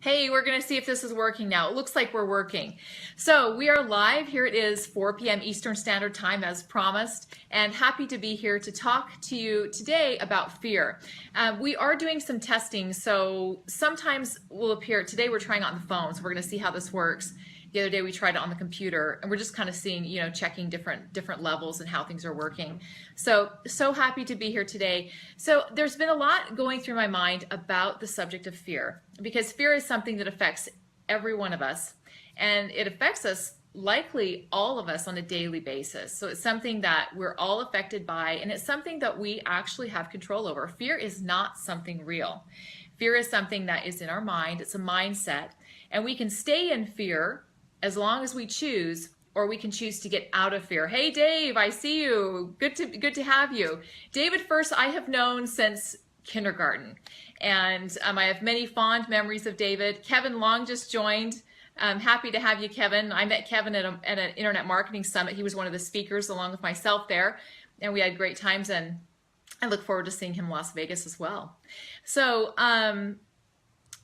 Hey, we're going to see if this is working now. It looks like we're working. So we are live. Here it is, 4 p.m. Eastern Standard Time as promised, and happy to be here to talk to you today about fear. We are doing some testing, so sometimes will appear, today we're trying it on the phone, so we're going to see how this works. The other day we tried it on the computer, and we're just kind of seeing, checking different levels and how things are working. So happy to be here today. So there's been a lot going through my mind about the subject of fear, because fear is something that affects every one of us, and it affects us, likely all of us, on a daily basis. So it's something that we're all affected by, and it's something that we actually have control over. Fear is not something real. Fear is something that is in our mind. It's a mindset, and we can stay in fear as long as we choose, or we can choose to get out of fear. Hey Dave, I see you. Good to have you. David First, I have known since kindergarten, and I have many fond memories of David. Kevin Long just joined. I'm happy to have you, Kevin. I met Kevin at an Internet Marketing Summit. He was one of the speakers along with myself there, and we had great times, and I look forward to seeing him in Las Vegas as well. So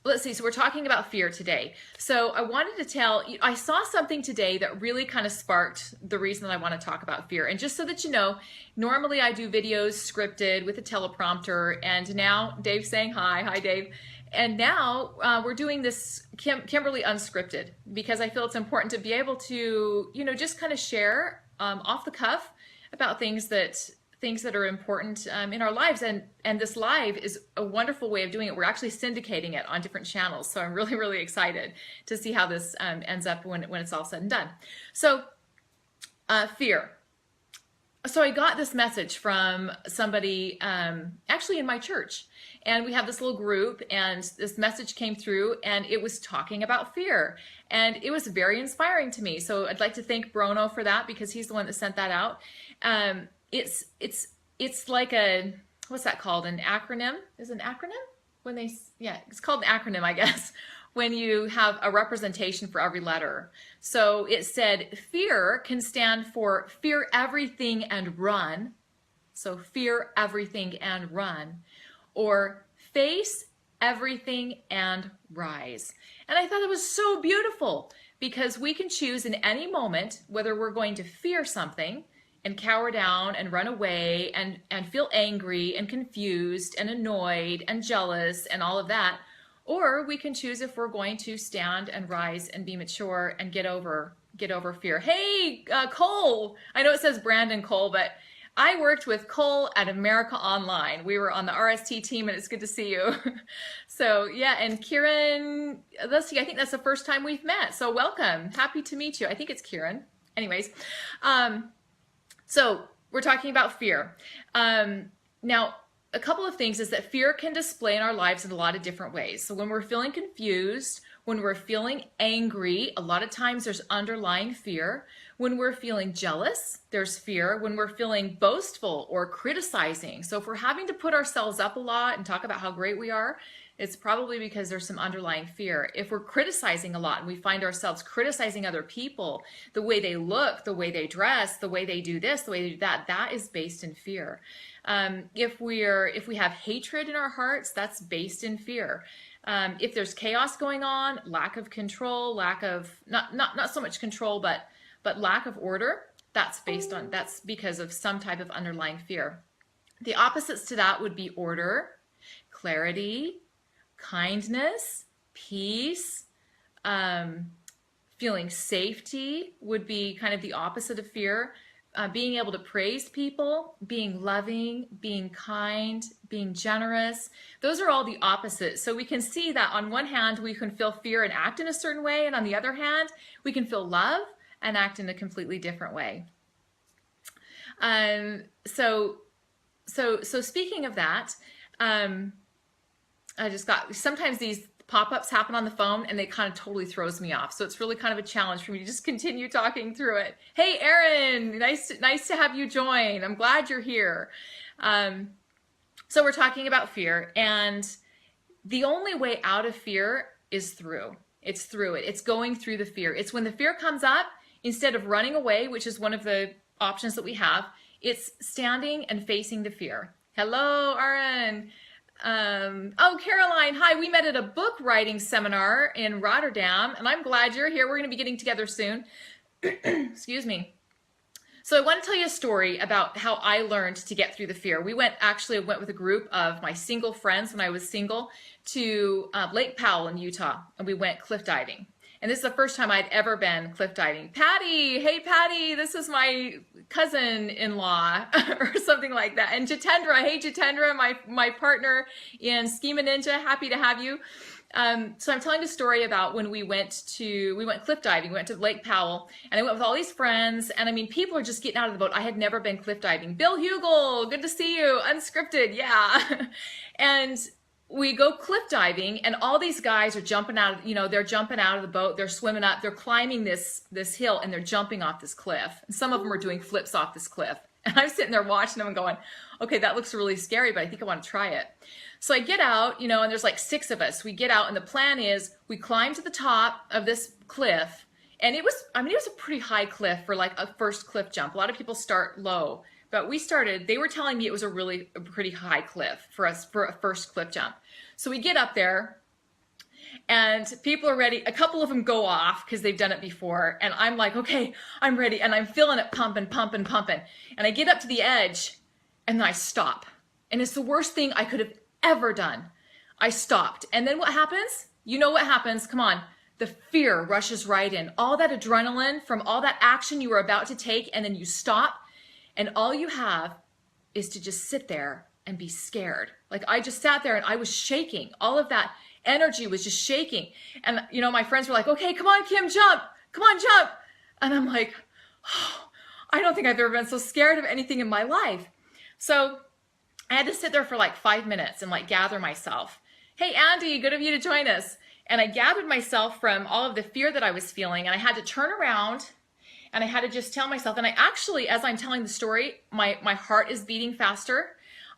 let's see, so we're talking about fear today. So I wanted to tell you, I saw something today that really kind of sparked the reason that I want to talk about fear. And just so that you know, normally I do videos scripted with a teleprompter, and now Dave's saying hi. Hi, Dave. And now we're doing this Kimberly unscripted, because I feel it's important to be able to, just kind of share off the cuff about things that are important in our lives, and this live is a wonderful way of doing it. We're actually syndicating it on different channels, so I'm really excited to see how this ends up when it's all said and done. So fear. So I got this message from somebody actually in my church, and we have this little group, and this message came through, and it was talking about fear, and it was very inspiring to me. So I'd like to thank Bruno for that, because he's the one that sent that out. It's like a, what's that called? An acronym? Is it an acronym? When they, yeah, it's called an acronym, I guess, when you have a representation for every letter. So it said fear can stand for fear everything and run. So fear everything and run, or face everything and rise. And I thought it was so beautiful, because we can choose in any moment whether we're going to fear something and cower down and run away and feel angry and confused and annoyed and jealous and all of that, or we can choose if we're going to stand and rise and be mature and get over fear. Hey, Cole, I know it says Brandon Cole, but I worked with Cole at America Online. We were on the RST team, and it's good to see you. So yeah, and Kieran, let's see, I think that's the first time we've met. So welcome, happy to meet you. I think it's Kieran. Anyways, so we're talking about fear. Now, a couple of things is that fear can display in our lives in a lot of different ways. So when we're feeling confused, when we're feeling angry, a lot of times there's underlying fear. When we're feeling jealous, there's fear. When we're feeling boastful or criticizing. So if we're having to put ourselves up a lot and talk about how great we are, it's probably because there's some underlying fear. If we're criticizing a lot and we find ourselves criticizing other people, the way they look, the way they dress, the way they do this, the way they do that, that is based in fear. If we have hatred in our hearts, that's based in fear. If there's chaos going on, lack of control, lack of not so much control, but lack of order, that's because of some type of underlying fear. The opposites to that would be order, clarity, kindness, peace, feeling safety would be kind of the opposite of fear. Being able to praise people, being loving, being kind, being generous. Those are all the opposites. So we can see that on one hand, we can feel fear and act in a certain way, and on the other hand, we can feel love and act in a completely different way. So speaking of that, sometimes these pop-ups happen on the phone, and they kind of totally throws me off. So it's really kind of a challenge for me to just continue talking through it. Hey, Erin, nice to have you join. I'm glad you're here. So we're talking about fear, and the only way out of fear is through. It's through it. It's going through the fear. It's when the fear comes up, instead of running away, which is one of the options that we have, it's standing and facing the fear. Hello, Erin. Oh, Caroline, hi. We met at a book writing seminar in Rotterdam, and I'm glad you're here. We're going to be getting together soon. Excuse me. So I want to tell you a story about how I learned to get through the fear. We went with a group of my single friends when I was single to Lake Powell in Utah, and we went cliff diving. And this is the first time I'd ever been cliff diving. Patty, hey Patty, this is my cousin-in-law or something like that. And Jitendra, hey Jitendra, my partner in Schema Ninja, happy to have you. So I'm telling a story about when we went cliff diving, we went to Lake Powell, and I went with all these friends, and I mean, people are just getting out of the boat. I had never been cliff diving. Bill Hugel, good to see you. Unscripted, yeah. And we go cliff diving, and all these guys are jumping out of, they're jumping out of the boat, they're swimming up, they're climbing this hill, and they're jumping off this cliff. And some of them are doing flips off this cliff. And I'm sitting there watching them and going, okay, that looks really scary, but I think I want to try it. So I get out, and there's like 6 of us. We get out, and the plan is we climb to the top of this cliff. And it was a pretty high cliff for like a first cliff jump. A lot of people start low, but they were telling me it was a pretty high cliff for us for a first cliff jump. So we get up there, and people are ready. A couple of them go off because they've done it before. And I'm like, okay, I'm ready. And I'm feeling it pumping, pumping, pumping. And I get up to the edge, and then I stop. And it's the worst thing I could have ever done. I stopped. And then what happens? You know what happens? Come on. The fear rushes right in. All that adrenaline from all that action you were about to take, and then you stop, and all you have is to just sit there and be scared. Like I just sat there and I was shaking. All of that energy was just shaking. And my friends were like, okay, come on, Kim, jump. Come on, jump. And I'm like, oh, I don't think I've ever been so scared of anything in my life. So I had to sit there for like 5 minutes and like gather myself. Hey, Andy, good of you to join us. And I gathered myself from all of the fear that I was feeling, and I had to turn around and I had to just tell myself, and I actually, as I'm telling the story, my heart is beating faster.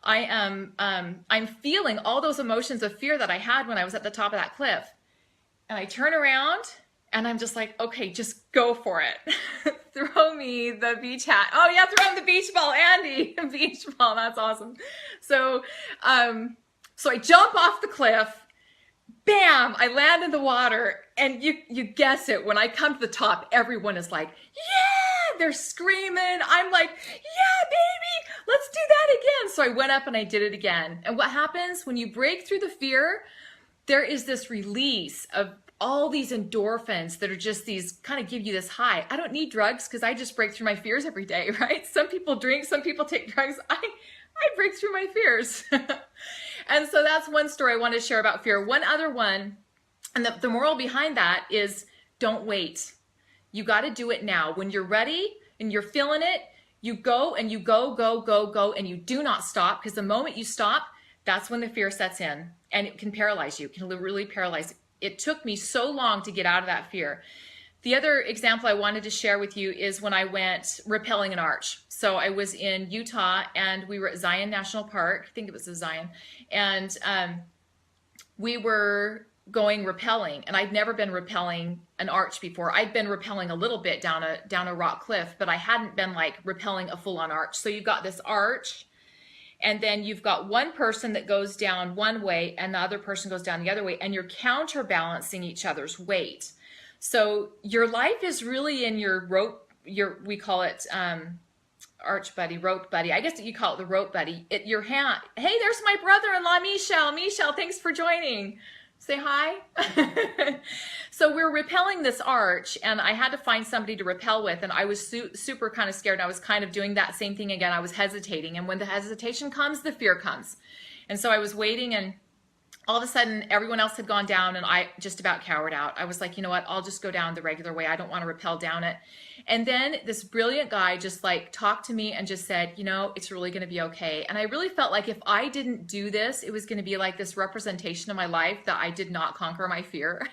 I'm feeling all those emotions of fear that I had when I was at the top of that cliff. And I turn around and I'm just like, okay, just go for it. Throw me the beach hat. Oh yeah, throw him the beach ball, Andy. Beach ball, that's awesome. So, so I jump off the cliff, bam, I land in the water, and you guess it, when I come to the top, everyone is like, yeah, they're screaming. I'm like, yeah, baby, let's do that again. So I went up and I did it again. And what happens when you break through the fear, there is this release of all these endorphins that are just these kind of give you this high. I don't need drugs because I just break through my fears every day, right? Some people drink, some people take drugs. I break through my fears. And so that's one story I wanted to share about fear. One other one, and the moral behind that is don't wait. You got to do it now. When you're ready and you're feeling it, you go and you go, go, go, go, and you do not stop, because the moment you stop, that's when the fear sets in, and it can paralyze you. It can really paralyze you. It took me so long to get out of that fear. The other example I wanted to share with you is when I went rappelling an arch. So I was in Utah, and we were at Zion National Park. I think it was a Zion. And we were going rappelling, and I'd never been rappelling an arch before. I'd been rappelling a little bit down a rock cliff, but I hadn't been like rappelling a full-on arch. So you've got this arch, and then you've got one person that goes down one way and the other person goes down the other way, and you're counterbalancing each other's weight. So your life is really in your rope, we call it arch buddy, rope buddy. I guess you call it the rope buddy. Your hand. Hey, there's my brother-in-law, Michelle. Michelle, thanks for joining. Say hi. So we're rappelling this arch, and I had to find somebody to rappel with, and I was super kind of scared. I was kind of doing that same thing again. I was hesitating, and when the hesitation comes, the fear comes. And so I was waiting, and all of a sudden everyone else had gone down, and I just about cowered out. I was like, you know what, I'll just go down the regular way. I don't want to rappel down it. And then this brilliant guy just like talked to me and just said, it's really going to be okay. And I really felt like if I didn't do this, it was going to be like this representation of my life that I did not conquer my fear.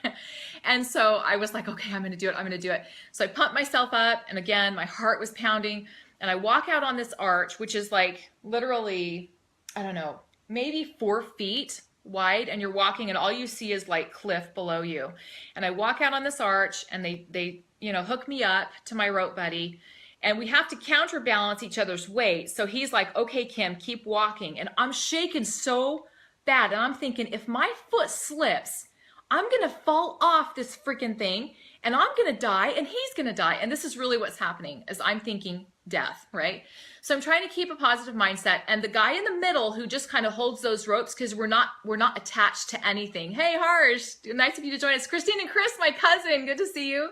And so I was like, okay, I'm going to do it. I'm going to do it. So I pumped myself up, and again, my heart was pounding, and I walk out on this arch, which is like literally, I don't know, maybe 4 feet wide, and you're walking and all you see is like cliff below you. And I walk out on this arch, and they hook me up to my rope buddy, and we have to counterbalance each other's weight. So he's like, okay, Kim, keep walking. And I'm shaking so bad. And I'm thinking, if my foot slips, I'm going to fall off this freaking thing and I'm going to die and he's going to die. And this is really what's happening as I'm thinking death, right? So I'm trying to keep a positive mindset. And the guy in the middle who just kind of holds those ropes, because we're not attached to anything. Hey, Harsh, nice of you to join us. Christine and Chris, my cousin, good to see you.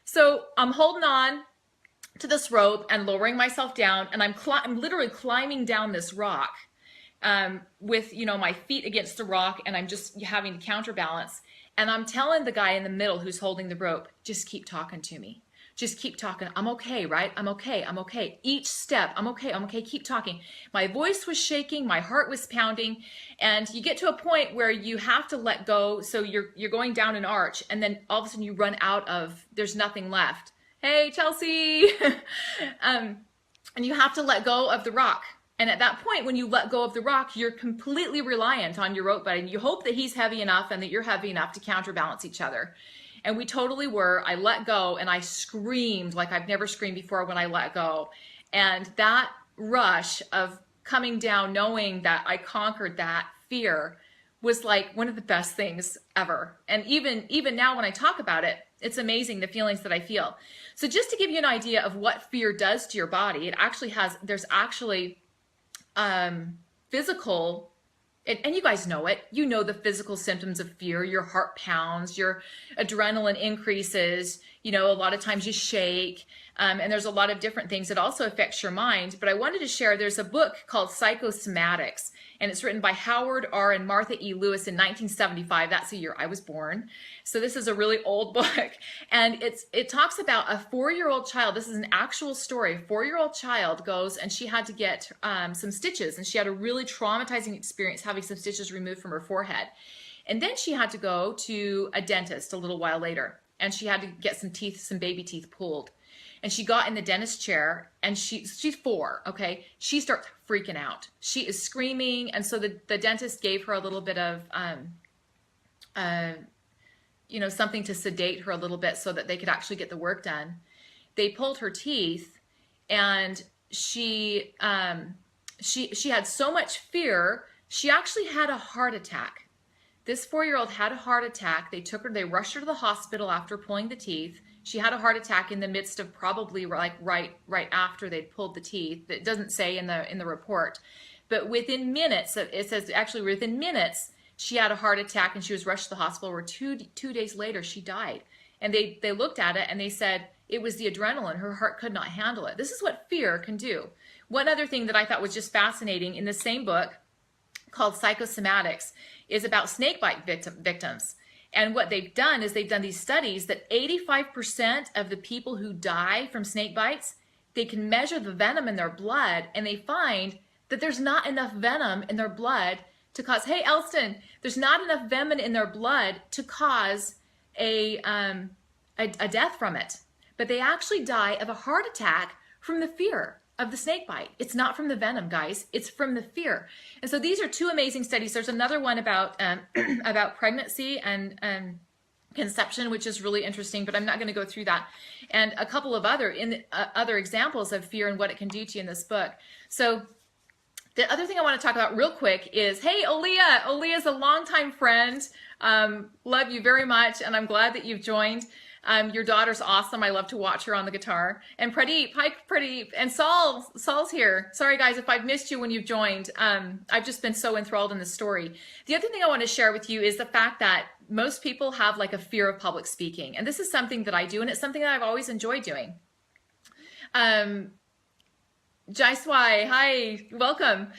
So I'm holding on to this rope and lowering myself down, and I'm literally climbing down this rock with, you know, my feet against the rock, and I'm just having to counterbalance. And I'm telling the guy in the middle who's holding the rope, just keep talking to me. Just keep talking. I'm okay, right? I'm okay. I'm okay. Each step, I'm okay. I'm okay. Keep talking. My voice was shaking. My heart was pounding. And you get to a point where you have to let go. So you're going down an arch, and then all of a sudden you run out of, there's nothing left. Hey, Chelsea. And you have to let go of the rock. And at that point, when you let go of the rock, you're completely reliant on your rope buddy. And you hope that he's heavy enough and that you're heavy enough to counterbalance each other. And we totally were. I let go and I screamed like I've never screamed before when I let go. And that rush of coming down, knowing that I conquered that fear, was like one of the best things ever. And even now when I talk about it, it's amazing the feelings that I feel. So just to give you an idea of what fear does to your body, there's actually physical, and you guys know it, you know the physical symptoms of fear. Your heart pounds, your adrenaline increases, you know, a lot of times you shake, and there's a lot of different things that also affects your mind. But I wanted to share, there's a book called Psychosomatics, and it's written by Howard R. and Martha E. Lewis in 1975. That's the year I was born. So this is a really old book. And it talks about a 4-year-old child. This is an actual story. A 4-year-old child goes and she had to get some stitches, and she had a really traumatizing experience having some stitches removed from her forehead. And then she had to go to a dentist a little while later, and she had to get some teeth, some baby teeth pulled. And she got in the dentist chair, and she's 4, okay? She starts freaking out. She is screaming, and so the dentist gave her a little bit of, you know, something to sedate her a little bit so that they could actually get the work done. They pulled her teeth, and she had so much fear, she actually had a heart attack. This 4-year-old had a heart attack. They rushed her to the hospital after pulling the teeth. She had a heart attack in the midst of probably like right after they'd pulled the teeth. It doesn't say in the report, but within minutes, it says actually within minutes, she had a heart attack and she was rushed to the hospital, where two days later she died. And they looked at it and they said it was the adrenaline. Her heart could not handle it. This is what fear can do. One other thing that I thought was just fascinating in the same book called Psychosomatics is about snakebite victims. And what they've done is they've done these studies that 85% of the people who die from snake bites, they can measure the venom in their blood, and they find that there's not enough venom in their blood to cause, hey Elston, there's not enough venom in their blood to cause a death from it. But they actually die of a heart attack from the fear of the snake bite. It's not from the venom, guys. It's from the fear. And so these are 2 amazing studies. There's another one about about pregnancy and conception, which is really interesting, but I'm not going to go through that. And a couple of other examples of fear and what it can do to you in this book. So the other thing I want to talk about real quick is, hey, Aaliyah. Aaliyah's a longtime friend. Love you very much, and I'm glad that you've joined. Your daughter's awesome. I love to watch her on the guitar. And Pradeep, hi Pradeep. And Saul's here. Sorry guys if I've missed you when you've joined. I've just been so enthralled in this story. The other thing I want to share with you is the fact that most people have like a fear of public speaking. And this is something that I do, and it's something that I've always enjoyed doing. Jaiswai, hi, welcome.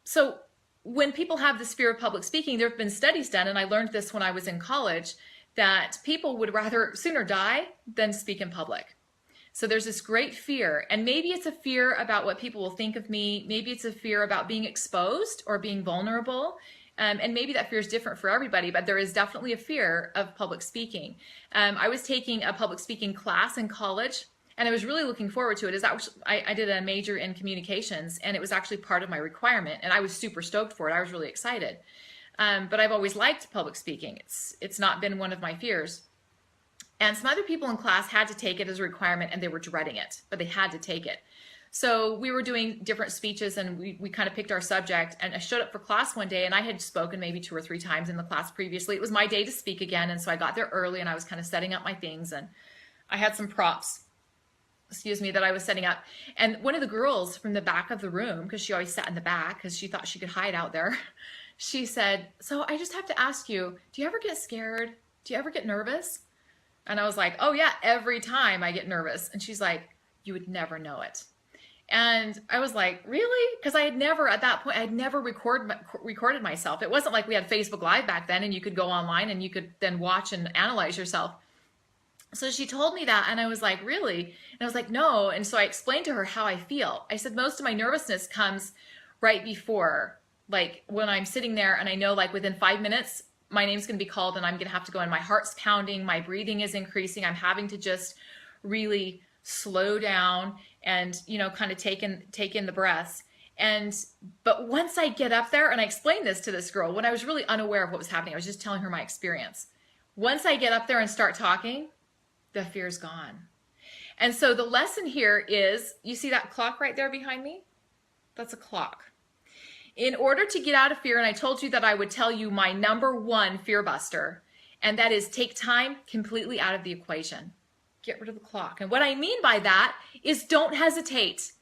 So when people have this fear of public speaking, there have been studies done, and I learned this when I was in college, that people would rather sooner die than speak in public. So there's this great fear, and maybe it's a fear about what people will think of me. Maybe it's a fear about being exposed or being vulnerable. And maybe that fear is different for everybody, but there is definitely a fear of public speaking. I was taking a public speaking class in college, and I was really looking forward to it. I did a major in communications, and it was actually part of my requirement, and I was super stoked for it. I was really excited. But I've always liked public speaking. It's not been one of my fears. And some other people in class had to take it as a requirement, and they were dreading it, but they had to take it. So we were doing different speeches and we kind of picked our subject, and I showed up for class one day and I had spoken maybe 2 or 3 times in the class previously. It was my day to speak again, and so I got there early and I was kind of setting up my things, and I had some props, excuse me, that I was setting up. And one of the girls from the back of the room, because she always sat in the back because she thought she could hide out there, she said, "So I just have to ask you, do you ever get scared? Do you ever get nervous?" And I was like, "Oh yeah, every time I get nervous." And she's like, "You would never know it." And I was like, "Really?" Because I had never, at that point, I had never recorded myself. It wasn't like we had Facebook Live back then and you could go online and you could then watch and analyze yourself. So she told me that, and I was like, "Really?" And I was like, "No." And so I explained to her how I feel. I said, most of my nervousness comes right before, like when I'm sitting there and I know like within 5 minutes, my name's going to be called and I'm going to have to go, and my heart's pounding, my breathing is increasing. I'm having to just really slow down and, you know, kind of take in the breaths. But once I get up there, and I explained this to this girl when I was really unaware of what was happening, I was just telling her my experience. Once I get up there and start talking, the fear's gone. And so the lesson here is, you see that clock right there behind me? That's a clock. In order to get out of fear, and I told you that I would tell you my #1 fear buster, and that is take time completely out of the equation. Get rid of the clock. And what I mean by that is don't hesitate.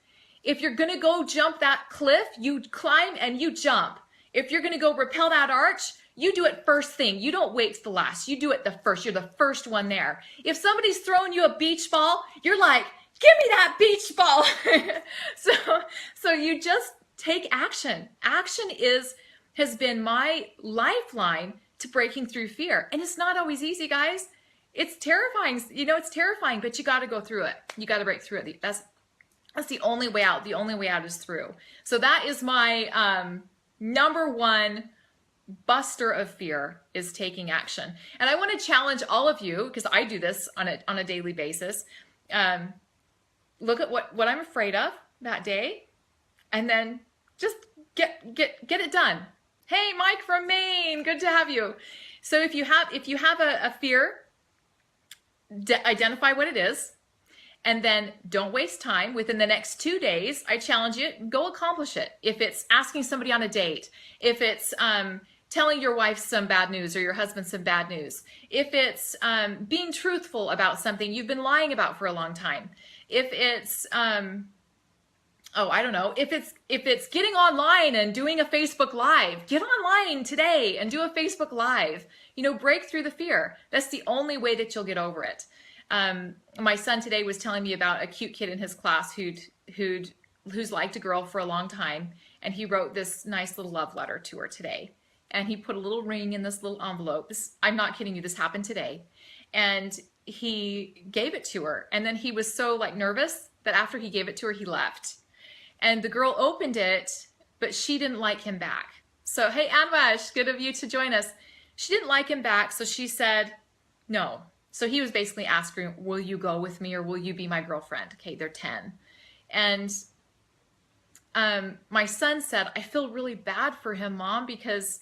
If you're going to go jump that cliff, you climb and you jump. If you're going to go rappel that arch, you do it first thing. You don't wait to the last. You do it the first. You're the first one there. If somebody's throwing you a beach ball, you're like, "Give me that beach ball." So you just take action. Action has been my lifeline to breaking through fear. And it's not always easy, guys. It's terrifying. You know, it's terrifying, but you got to go through it. You got to break through it. That's the only way out. The only way out is through. So that is my #1 buster of fear, is taking action. And I want to challenge all of you, because I do this on a daily basis. Look at what I'm afraid of that day, and then just get it done. Hey, Mike from Maine, good to have you. So if you have a fear, identify what it is, and then don't waste time. Within the next 2 days, I challenge you, go accomplish it. If it's asking somebody on a date, if it's telling your wife some bad news or your husband some bad news, if it's being truthful about something you've been lying about for a long time, if it's I don't know, if it's getting online and doing a Facebook Live, get online today and do a Facebook Live. You know, break through the fear. That's the only way that you'll get over it. My son today was telling me about a cute kid in his class who's liked a girl for a long time, and he wrote this nice little love letter to her today. And he put a little ring in this little envelope. I'm not kidding you, this happened today. And he gave it to her. And then he was so like nervous that after he gave it to her, he left. And the girl opened it, but she didn't like him back. So, hey, Anwash, good of you to join us. She didn't like him back, so she said no. So he was basically asking, will you go with me or will you be my girlfriend? Okay, they're 10. And my son said, I feel really bad for him, Mom, because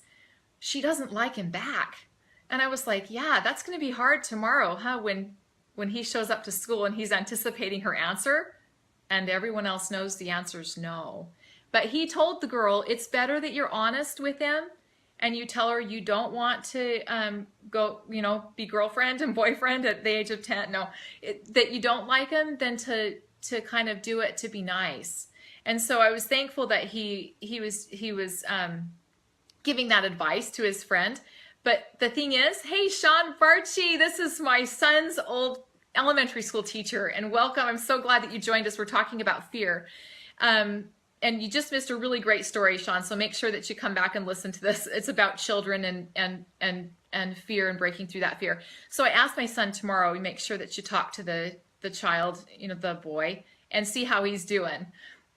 she doesn't like him back. And I was like, yeah, that's going to be hard tomorrow, huh? When he shows up to school and he's anticipating her answer, and everyone else knows the answer's no. But he told the girl, it's better that you're honest with him and you tell her you don't want to go, you know, be girlfriend and boyfriend at the age of 10. No, that you don't like him, than to kind of do it to be nice. And so I was thankful that he was giving that advice to his friend. But the thing is, hey, Sean Barchi, this is my son's old elementary school teacher, and welcome. I'm so glad that you joined us. We're talking about fear. And you just missed a really great story, Sean, so make sure that you come back and listen to this. It's about children and fear and breaking through that fear. So I asked my son tomorrow, we make sure that you talk to the child, you know, the boy, and see how he's doing.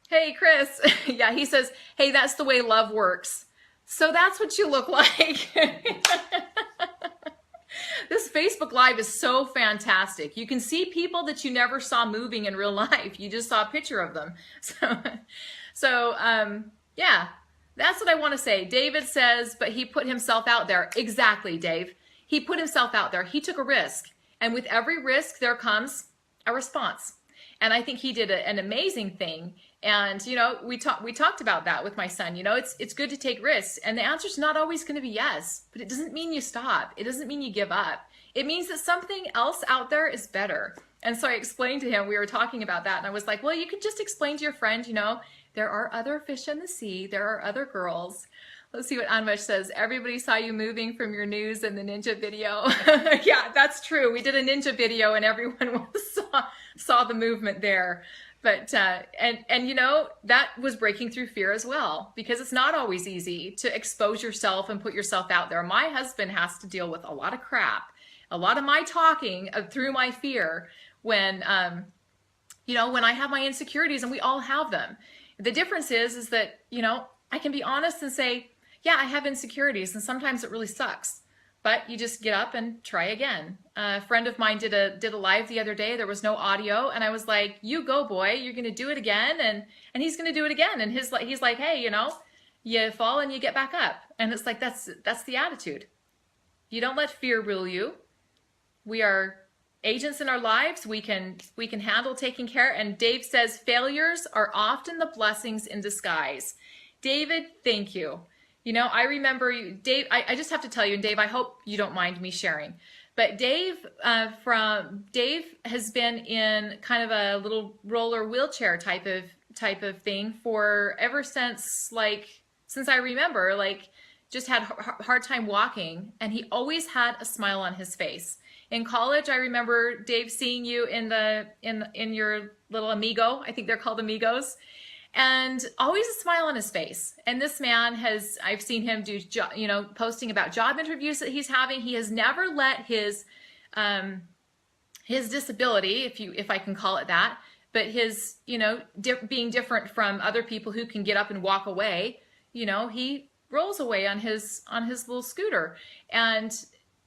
Hey, Chris. Yeah, he says, hey, that's the way love works. So that's what you look like. This Facebook Live is so fantastic. You can see people that you never saw moving in real life. You just saw a picture of them. So yeah, that's what I want to say. David says, but he put himself out there. Exactly, Dave. He put himself out there. He took a risk. And with every risk, there comes a response. And I think he did an amazing thing. And, you know, we talked about that with my son. You know, it's good to take risks. And the answer's not always going to be yes, but it doesn't mean you stop. It doesn't mean you give up. It means that something else out there is better. And so I explained to him, we were talking about that, and I was like, well, you could just explain to your friend, you know, there are other fish in the sea. There are other girls. Let's see what Anvesh says. Everybody saw you moving from your news and the ninja video. Yeah, that's true. We did a ninja video and everyone saw the movement there. But, and you know, that was breaking through fear as well, because it's not always easy to expose yourself and put yourself out there. My husband has to deal with a lot of crap, a lot of my talking through my fear when, you know, when I have my insecurities, and we all have them. The difference is that, you know, I can be honest and say, yeah, I have insecurities, and sometimes it really sucks, but you just get up and try again. A friend of mine did a live the other day. There was no audio, and I was like, you go, boy, you're going to do it again. And he's going to do it again. And he's like, hey, you know, you fall and you get back up. And it's like, that's the attitude. You don't let fear rule you. We are agents in our lives. We can handle taking care. And Dave says, failures are often the blessings in disguise. David, thank you. You know, I remember you, Dave, I just have to tell you, and Dave, I hope you don't mind me sharing, but Dave has been in kind of a little roller wheelchair type of thing for ever since I remember, like just had a hard time walking, and he always had a smile on his face. In college, I remember Dave seeing you in your little amigo. I think they're called amigos. And always a smile on his face. And this man I've seen him do, you know, posting about job interviews that he's having. He has never let his disability, if I can call it that, but his, you know, being different from other people who can get up and walk away, you know, he rolls away on his little scooter. And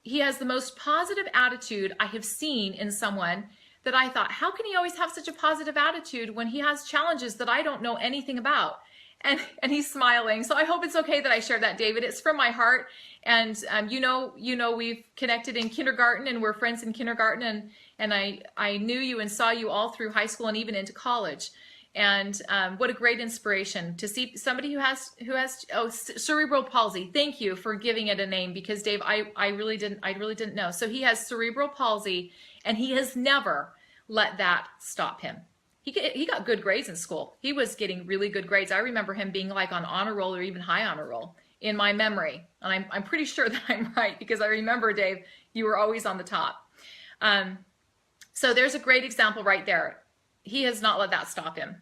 he has the most positive attitude I have seen in someone, that I thought, how can he always have such a positive attitude when he has challenges that I don't know anything about? And he's smiling. So I hope it's okay that I share that, David. It's from my heart. And you know, we've connected in kindergarten, and we're friends in kindergarten. And I knew you and saw you all through high school and even into college. And what a great inspiration to see somebody who has cerebral palsy. Thank you for giving it a name, because Dave, I really didn't know. So he has cerebral palsy, and he has never let that stop him. He got good grades in school. He was getting really good grades. I remember him being like on honor roll or even high honor roll in my memory. And I'm pretty sure that I'm right, because I remember, Dave, you were always on the top. So there's a great example right there. He has not let that stop him.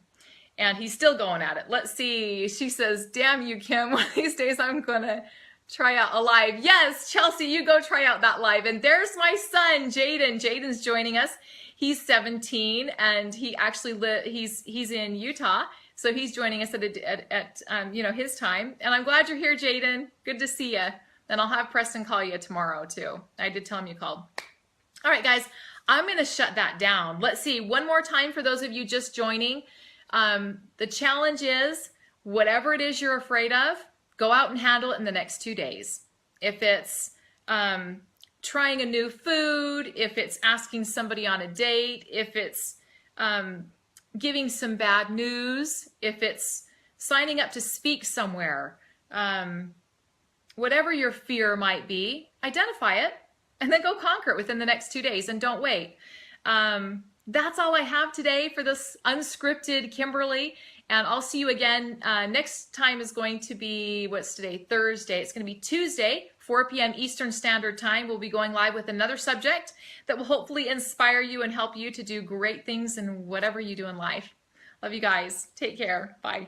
And he's still going at it. Let's see. She says, damn you, Kim. One of these days I'm going to try out a live. Yes, Chelsea, you go try out that live. And there's my son, Jaden. Jaden's joining us. He's 17, and he actually he's in Utah. So he's joining us at you know, his time. And I'm glad you're here, Jaden. Good to see you. And I'll have Preston call you tomorrow too. I did tell him you called. All right, guys, I'm going to shut that down. Let's see, one more time for those of you just joining. The challenge is, whatever it is you're afraid of, go out and handle it in the next 2 days. If it's trying a new food, if it's asking somebody on a date, if it's giving some bad news, if it's signing up to speak somewhere, whatever your fear might be, identify it and then go conquer it within the next 2 days, and don't wait. That's all I have today for this unscripted Kimberly, and I'll see you again. Next time is going to be, what's today? Thursday. It's going to be Tuesday, 4 p.m. Eastern Standard Time. We'll be going live with another subject that will hopefully inspire you and help you to do great things in whatever you do in life. Love you guys. Take care. Bye.